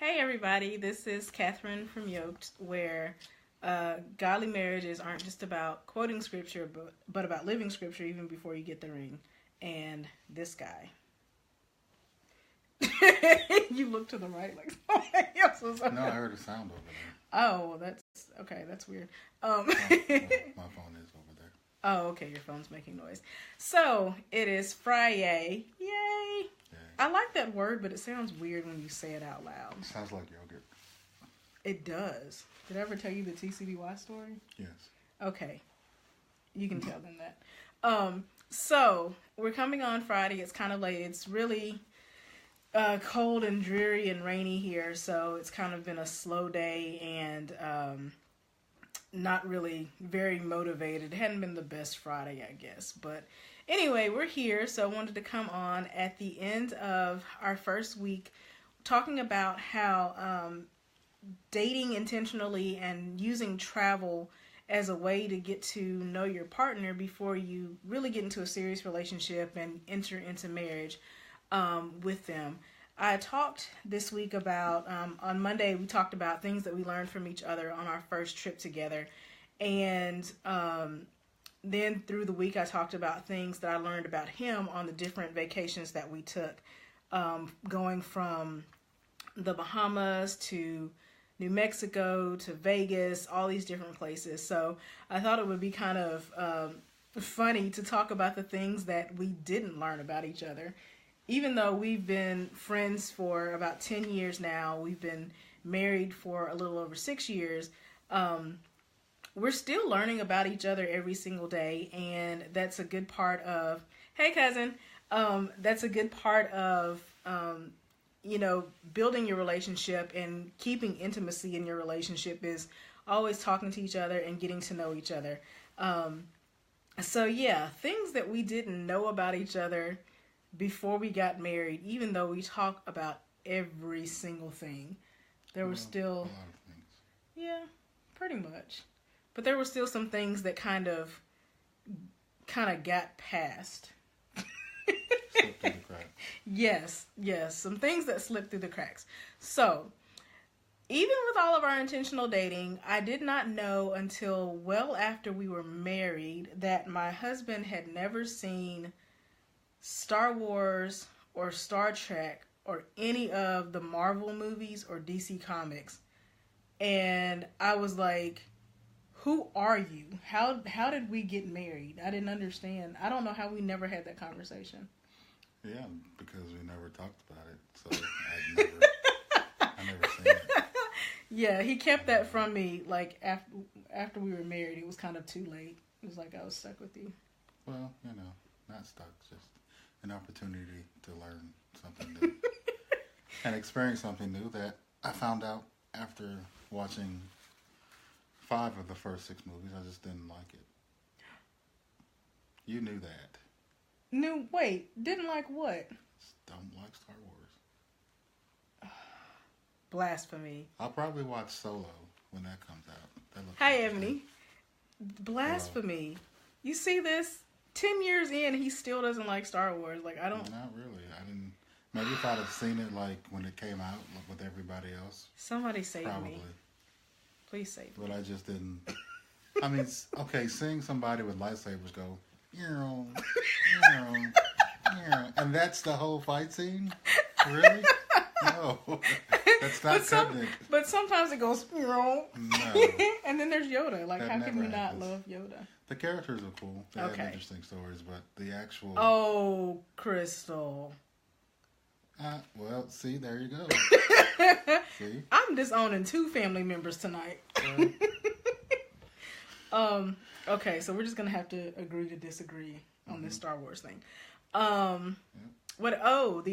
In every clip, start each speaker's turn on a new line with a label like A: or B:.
A: Hey everybody, this is Catherine from Yoked, where godly marriages aren't just about quoting scripture, but about living scripture even before you get the ring. And this guy. You look to the right like somebody else was over.
B: No, I heard a sound over there.
A: Oh, that's okay. That's weird.
B: My phone is over there.
A: Oh, okay. Your phone's making noise. So it is Friday. Yay! I like that word, but it sounds weird when you say it out loud.
B: It sounds like yogurt.
A: It does. Did I ever tell you the TCBY story?
B: Yes.
A: Okay. You can tell them that. So we're coming on Friday. It's kind of late. It's really cold and dreary and rainy here, so it's kind of been a slow day and not really very motivated. It hadn't been the best Friday, I guess. But anyway, we're here, so I wanted to come on at the end of our first week talking about how dating intentionally and using travel as a way to get to know your partner before you really get into a serious relationship and enter into marriage with them. I talked this week about, on Monday, we talked about things that we learned from each other on our first trip together. And then through the week, I talked about things that I learned about him on the different vacations that we took, going from the Bahamas to New Mexico to Vegas, all these different places. So I thought it would be kind of funny to talk about the things that we didn't learn about each other. Even though we've been friends for about 10 years now, we've been married for a little over 6 years, we're still learning about each other every single day. And that's a good part of, hey cousin, that's a good part of, building your relationship and keeping intimacy in your relationship is always talking to each other and getting to know each other. So yeah, things that we didn't know about each other before we got married, even though we talk about every single thing, there were still
B: a lot of things.
A: Yeah, pretty much. But there were still some things that kind of got past.
B: Slipped through the cracks.
A: Yes, some things that slipped through the cracks. So, even with all of our intentional dating, I did not know until well after we were married that my husband had never seen Star Wars or Star Trek or any of the Marvel movies or DC Comics. And I was like, who are you? How did we get married? I didn't understand. I don't know how we never had that conversation.
B: Yeah, because we never talked about it. So I never seen it.
A: Yeah, he kept that from me like after we were married. It was kind of too late. It was like I was stuck with you.
B: Well, not stuck, just an opportunity to learn something new and experience something new that I found out after watching 5 of the first 6 movies. I just didn't like it. You knew that.
A: No, wait, didn't like what?
B: Don't like Star Wars.
A: Blasphemy.
B: I'll probably watch Solo when that comes out.
A: Hi, Ebony. Blasphemy. You see this? 10 years in, he still doesn't like Star Wars. Like, I don't...
B: Not really. I didn't... Maybe if I'd have seen it, like, when it came out with everybody else.
A: Somebody save
B: probably.
A: me. Please save me.
B: But I just didn't... I mean, okay, seeing somebody with lightsabers go, and that's the whole fight scene? Really? No. That's not cutting it.
A: But sometimes it goes,
B: No.
A: And then there's Yoda. Like,
B: That
A: how can
B: never
A: we not
B: happens.
A: love Yoda?
B: The characters are cool. They
A: Okay.
B: have interesting stories, but the actual...
A: Oh, Crystal.
B: Well, see, there you go. See?
A: I'm disowning 2 family members tonight. Okay, so we're just gonna have to agree to disagree on this Star Wars thing. The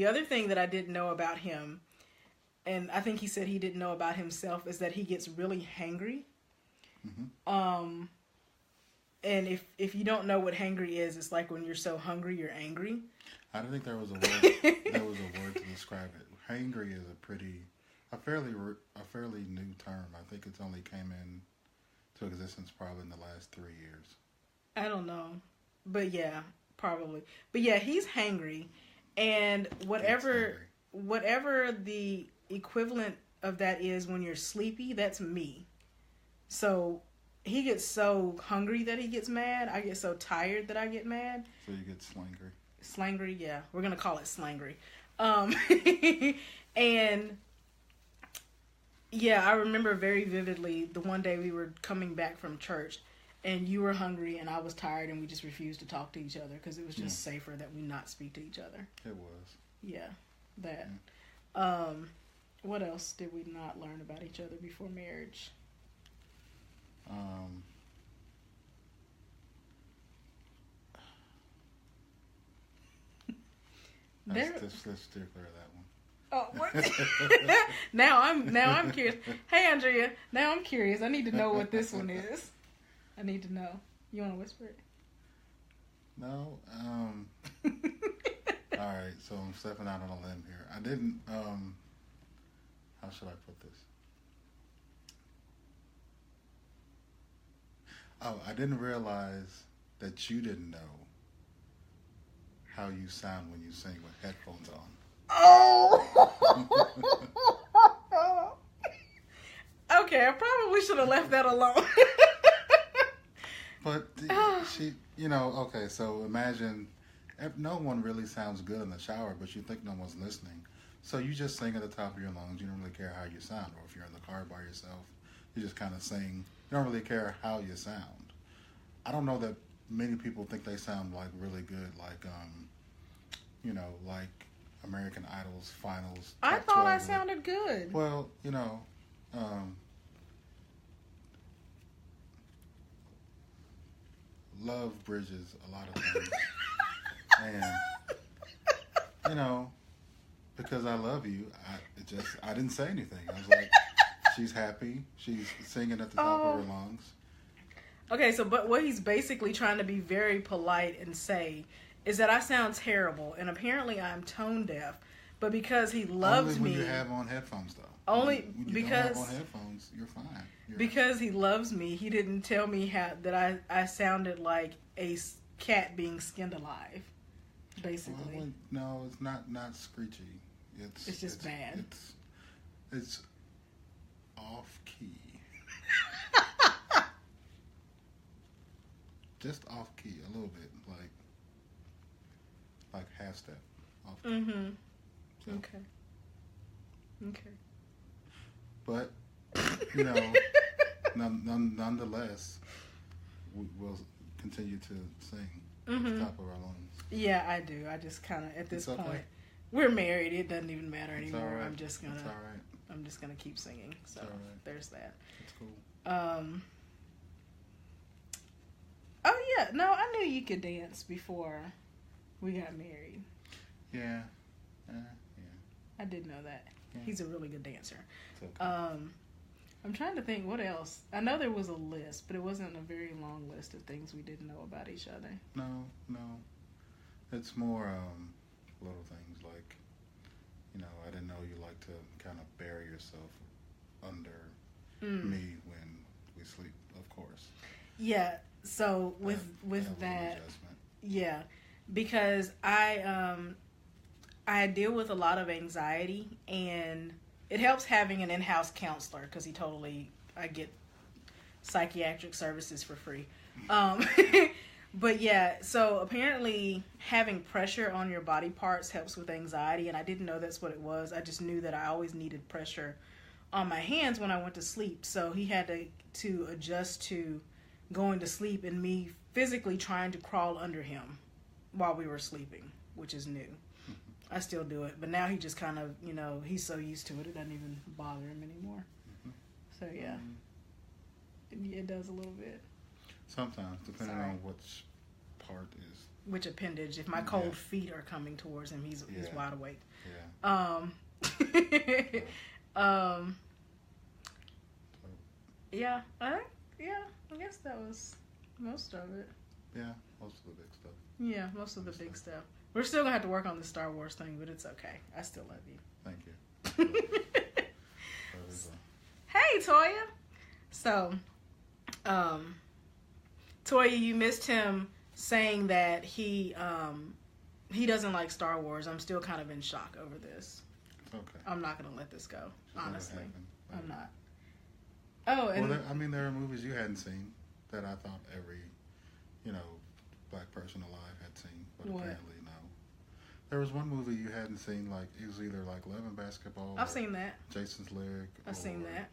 A: other thing that I didn't know about him, and I think he said he didn't know about himself, is that he gets really hangry.
B: Mm-hmm.
A: And if you don't know what hangry is, it's like when you're so hungry you're angry.
B: I don't think there was a word to describe it. Hangry is a fairly new term. I think it's only came into existence probably in the last 3 years.
A: I don't know, but yeah, probably. But yeah, he's hangry, and whatever the equivalent of that is when you're sleepy, that's me. So he gets so hungry that he gets mad. I get so tired that I get mad.
B: So you get slangry.
A: Slangry, yeah. We're going to call it slangry. And yeah, I remember very vividly the one day we were coming back from church and you were hungry and I was tired and we just refused to talk to each other because it was just safer that we not speak to each other.
B: It was.
A: Yeah, that. What else did we not learn about each other before marriage?
B: Let's steer clear of that one.
A: Oh, what? now I'm curious. Hey, Andrea. Now I'm curious. I need to know what this one is. I need to know. You want to whisper it?
B: No. All right. So I'm stepping out on a limb here. I didn't. How should I put this? Oh, I didn't realize that you didn't know how you sound when you sing with headphones on.
A: Oh! Okay, I probably should have left that alone.
B: But she, okay, so imagine no one really sounds good in the shower, but you think no one's listening. So you just sing at the top of your lungs. You don't really care how you sound. Or if you're in the car by yourself, you just kind of sing. You don't really care how you sound. I don't know that many people think they sound like really good, like like American Idol's finals.
A: I thought I sounded good.
B: Well, love bridges a lot of things, and because I love you, I didn't say anything. I was like, she's happy. She's singing at the top of her lungs.
A: Okay, but what he's basically trying to be very polite and say is that I sound terrible, and apparently I'm tone deaf. But because he loves me,
B: when you have on headphones, though.
A: Only
B: when you
A: because
B: don't have on headphones, you're fine.
A: Because he loves me, he didn't tell me that I sounded like a cat being skinned alive. Basically,
B: well, no, it's not screechy.
A: It's just bad.
B: It's off key. Just off key a little bit, like half step off key.
A: Mm-hmm.
B: So.
A: Okay.
B: But nonetheless, we'll continue to sing at the top of our lungs.
A: Yeah, I do. I just kind of at this
B: okay.
A: point, we're married. It doesn't even matter anymore.
B: Right.
A: I'm just gonna.
B: It's all right.
A: I'm just gonna keep singing. So there's that.
B: That's cool.
A: Oh yeah, no, I knew you could dance before we got married.
B: Yeah.
A: I did know that. Yeah. He's a really good dancer.
B: It's okay.
A: I'm trying to think what else. I know there was a list, but it wasn't a very long list of things we didn't know about each other.
B: No. It's more little things like, I didn't know you like to kind of bury yourself under me when we sleep, of course.
A: Yeah. So with that, yeah, because I deal with a lot of anxiety, and it helps having an in-house counselor because I get psychiatric services for free. But yeah, so apparently having pressure on your body parts helps with anxiety, and I didn't know that's what it was. I just knew that I always needed pressure on my hands when I went to sleep. So he had to adjust to going to sleep and me physically trying to crawl under him while we were sleeping, which is new. I still do it, but now he just kind of, he's so used to it, it doesn't even bother him anymore. So yeah, it does a little bit.
B: Sometimes, depending on which part is.
A: Which appendage. If my cold feet are coming towards him, he's wide awake.
B: Yeah.
A: Yeah, I guess that was most of it.
B: Yeah, most of the big stuff.
A: Yeah, most of the big stuff. We're still gonna have to work on the Star Wars thing, but it's okay. I still love you.
B: Thank you.
A: Hey, Toya. So, Toya, you missed him saying that he doesn't like Star Wars. I'm still kind of in shock over this.
B: Okay.
A: I'm not gonna let this go. Honestly, I'm not.
B: Oh, and there are movies you hadn't seen that I thought every, black person alive had seen, but apparently no. There was one movie you hadn't seen, like it was either like Love and Basketball.
A: I've seen that.
B: Jason's Lyric.
A: I've seen that.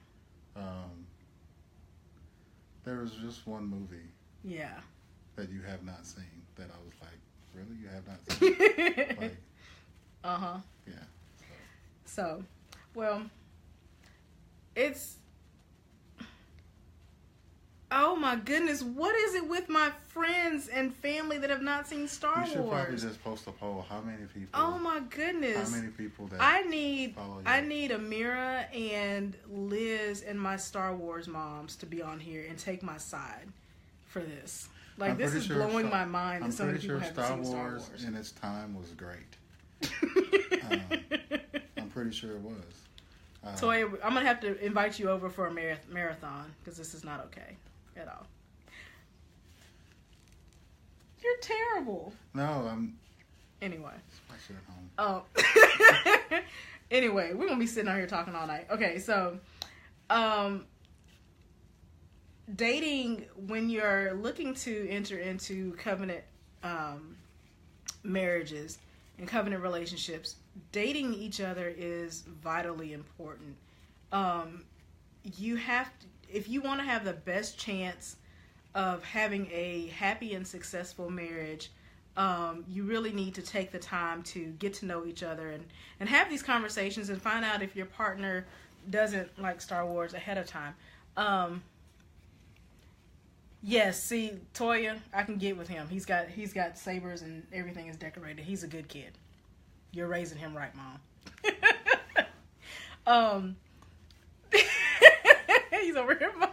B: There was just one movie.
A: Yeah.
B: That you have not seen that I was like, really, you have not seen? Like, yeah.
A: So, well, it's. Oh my goodness, what is it with my friends and family that have not seen Star Wars?
B: You should probably just post a poll. How many people?
A: Oh my goodness.
B: How many people that
A: I need
B: follow you?
A: Amira and Liz and my Star Wars moms to be on here and take my side for this. Like, this is blowing my mind that so many people haven't seen Star Wars.
B: In its time was great. I'm pretty sure it was.
A: Toya, I'm going to have to invite you over for a marathon because this is not okay at all. You're terrible.
B: No, I'm...
A: Anyway.
B: I should at home.
A: Oh. Anyway, we're going to be sitting out here talking all night. Okay, so... dating, when you're looking to enter into covenant marriages and covenant relationships, dating each other is vitally important. You have to, if you want to have the best chance of having a happy and successful marriage, you really need to take the time to get to know each other and have these conversations and find out if your partner doesn't like Star Wars ahead of time. Yes, see, Toya, I can get with him. He's got sabers and everything is decorated. He's a good kid. You're raising him right, Mom. He's over here, Mom.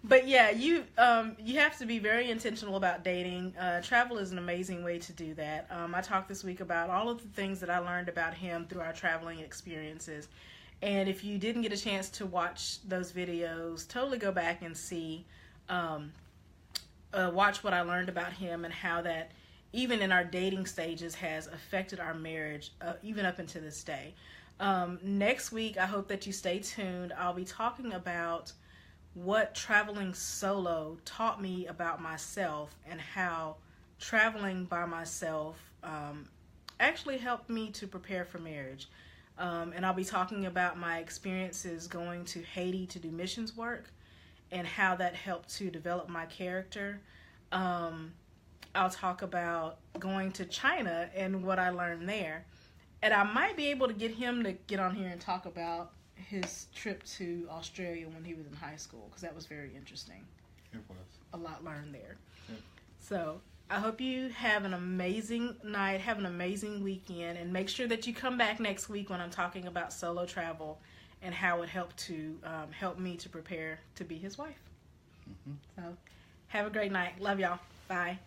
A: But yeah, you have to be very intentional about dating. Travel is an amazing way to do that. I talked this week about all of the things that I learned about him through our traveling experiences. And if you didn't get a chance to watch those videos, totally go back and see, watch what I learned about him and how that, even in our dating stages, has affected our marriage, even up until this day. Next week, I hope that you stay tuned. I'll be talking about what traveling solo taught me about myself and how traveling by myself actually helped me to prepare for marriage. And I'll be talking about my experiences going to Haiti to do missions work and how that helped to develop my character. I'll talk about going to China and what I learned there. And I might be able to get him to get on here and talk about his trip to Australia when he was in high school, because that was very interesting.
B: It was.
A: A lot learned there.
B: Yep.
A: So I hope you have an amazing night, have an amazing weekend, and make sure that you come back next week when I'm talking about solo travel and how it helped me to prepare to be his wife. Mm-hmm. So have a great night. Love y'all. Bye.